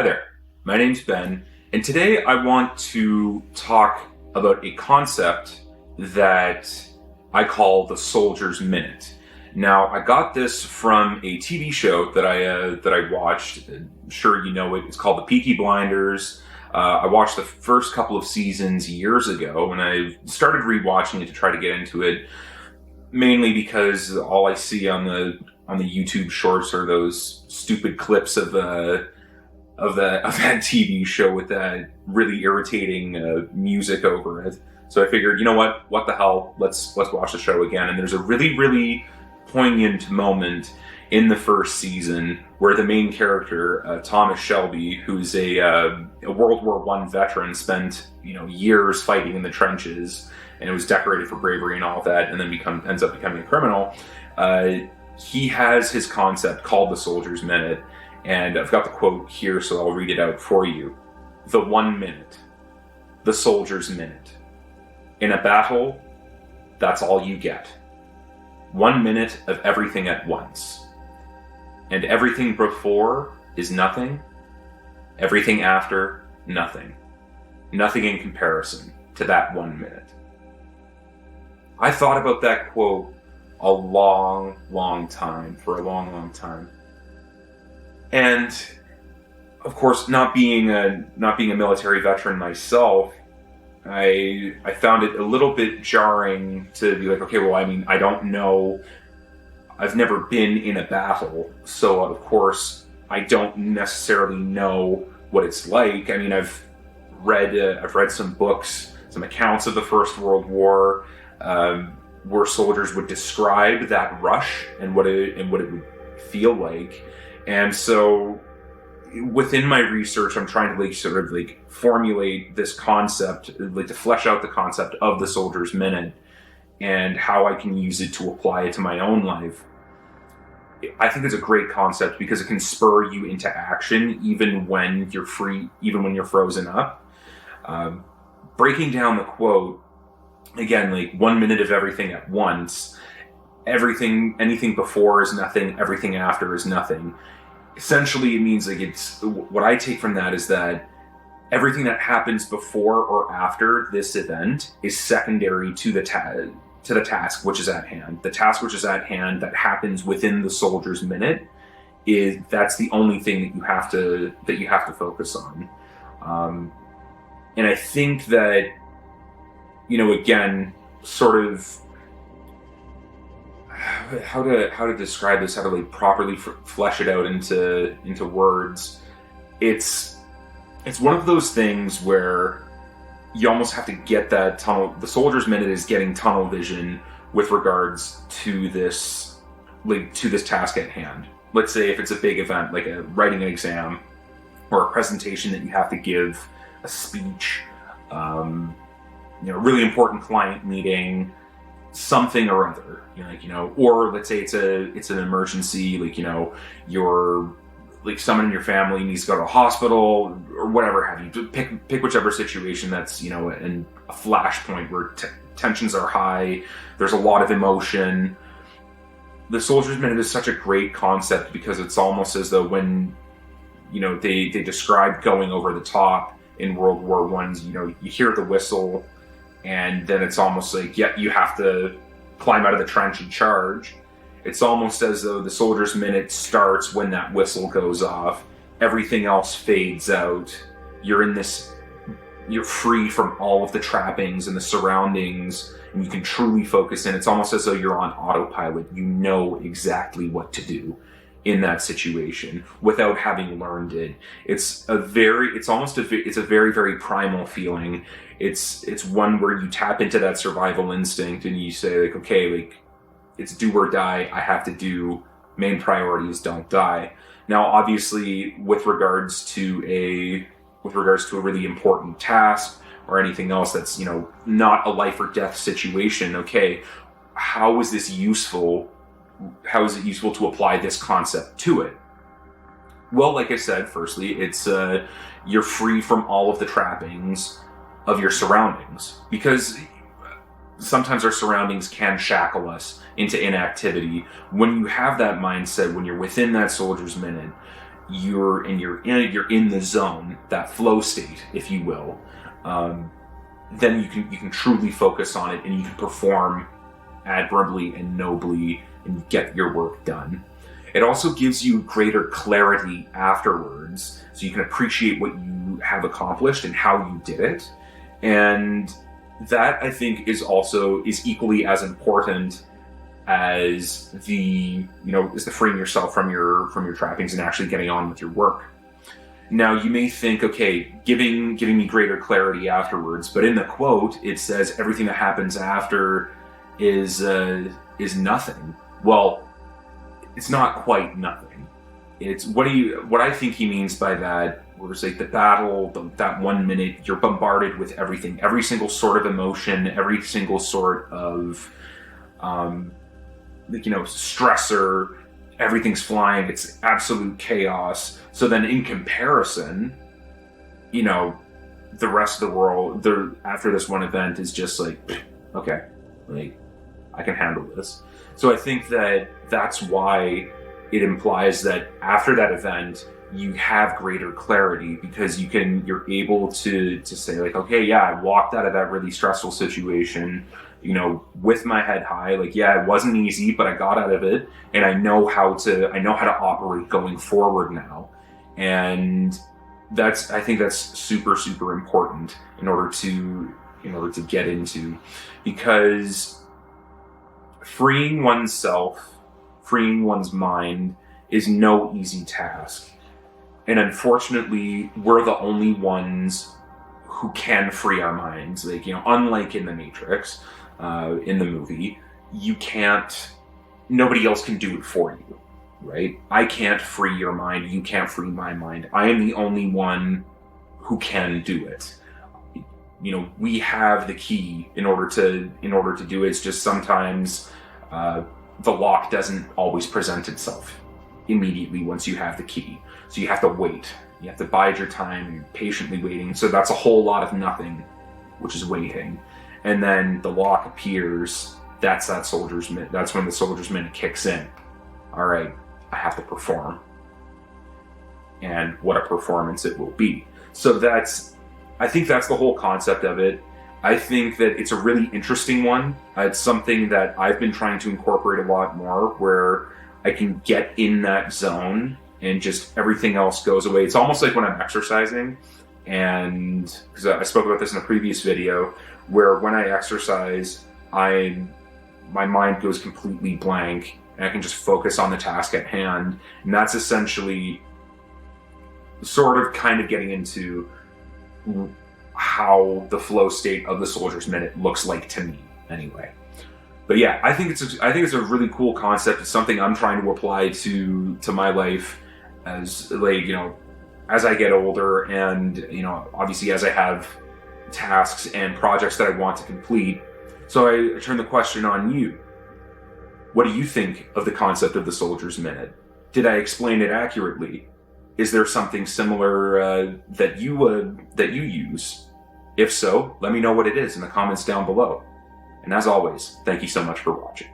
Hi there, my name's Ben, and today I want to talk about a concept that I call the Soldier's Minute. Now, I got this from a TV show that I watched. I'm sure you know it. It's called The Peaky Blinders. I watched the first couple of seasons years ago, and I started rewatching it to try to get into it, mainly because all I see on the YouTube shorts are those stupid clips of that TV show with that really irritating music over it. So I figured, you know what the hell? Let's watch the show again. And there's a really poignant moment in the first season where the main character, Thomas Shelby, who's a World War I veteran, spent years fighting in the trenches and was decorated for bravery and all of that, and then ends up becoming a criminal. He has his concept called the Soldier's Minute. And I've got the quote here, so I'll read it out for you. The 1 minute. The soldier's minute. In a battle, that's all you get. 1 minute of everything at once. And everything before is nothing. Everything after, nothing. Nothing in comparison to that 1 minute. I thought about that quote for a long time. And of course, not being a military veteran myself, I found it a little bit jarring to be like, okay, well, I don't know. I've never been in a battle, so of course I don't necessarily know what it's like. I've read some books, some accounts of the First World War, where soldiers would describe that rush and what it would feel like. And so within my research, I'm trying to formulate this concept, to flesh out the concept of the Soldier's Minute and how I can use it to apply it to my own life. I think it's a great concept because it can spur you into action even when you're frozen up. Breaking down the quote, again, 1 minute of everything at once. Anything before is nothing, everything after is nothing. Essentially, it means what I take from that is that everything that happens before or after this event is secondary to the task which is at hand. The task which is at hand that happens within the Soldier's Minute that's the only thing that you have to focus on. And I think that again, sort of how to describe this, how to properly flesh it out into words. It's one of those things where you almost have to get that tunnel. The Soldier's Minute is getting tunnel vision with regards to this task at hand. Let's say if it's a big event, like writing an exam or a presentation that you have to give, a speech, really important client meeting, something or other, or let's say it's an emergency, you're someone in your family needs to go to a hospital or whatever have you. Pick whichever situation that's in a flashpoint where tensions are high, there's a lot of emotion. The Soldier's Minute is such a great concept because it's almost as though when they describe going over the top in World War I, you hear the whistle. And then it's almost like, you have to climb out of the trench and charge. It's almost as though the Soldier's Minute starts when that whistle goes off. Everything else fades out. You're free from all of the trappings and the surroundings, and you can truly focus in. It's almost as though you're on autopilot. You know exactly what to do in that situation without having learned it. It's a very primal feeling. It's one where you tap into that survival instinct and you say okay, it's do or die. I have to do. Main priority is don't die. Now, obviously, with regards to a really important task or anything else that's not a life or death situation, okay, how is this useful? How is it useful to apply this concept to it? Well, like I said, firstly, it's you're free from all of the trappings of your surroundings, because sometimes our surroundings can shackle us into inactivity. When you have that mindset, when you're within that Soldier's Minute, you're in the zone, that flow state, if you will, then you can truly focus on it, and you can perform admirably and nobly and get your work done. It also gives you greater clarity afterwards, so you can appreciate what you have accomplished and how you did it. And that, I think, is equally as important as the freeing yourself from your trappings and actually getting on with your work. Now, you may think, okay, giving me greater clarity afterwards, but in the quote it says everything that happens after is nothing. Well, it's not quite nothing. It's what I think he means by that, where it's like the battle, that 1 minute, you're bombarded with everything, every single sort of emotion, every single sort of stressor, everything's flying, it's absolute chaos. So then in comparison, the rest of the world, after this one event, is just like, okay, like, I can handle this. So I think that's why it implies that after that event, you have greater clarity, because you're able to say, like, okay, yeah, I walked out of that really stressful situation, with my head high. Like, yeah, it wasn't easy, but I got out of it, and I know how to operate going forward now. And I think that's super, super important in order to get into, because freeing oneself, freeing one's mind is no easy task. And unfortunately, we're the only ones who can free our minds. Like, unlike in the Matrix, in the movie, nobody else can do it for you, right? I can't free your mind, you can't free my mind. I am the only one who can do it. We have the key in order to do it. It's just sometimes the lock doesn't always present itself immediately once you have the key. So you have to wait. You have to bide your time. You're patiently waiting. So that's a whole lot of nothing, which is waiting. And then the lock appears. That's when the soldier's minute kicks in. All right, I have to perform. And what a performance it will be. So I think that's the whole concept of it. I think that it's a really interesting one. It's something that I've been trying to incorporate a lot more, where I can get in that zone and just everything else goes away. It's almost like when I'm exercising, and because I spoke about this in a previous video, where when I exercise, my mind goes completely blank and I can just focus on the task at hand. And that's essentially sort of kind of getting into how the flow state of the Soldier's Minute looks like to me, anyway. But yeah, I think it's a really cool concept. It's something I'm trying to apply to my life as as I get older, and obviously as I have tasks and projects that I want to complete. So I turn the question on you. What do you think of the concept of the Soldier's Minute? Did I explain it accurately? Is there something similar that you use? If so, let me know what it is in the comments down below. And as always, thank you so much for watching.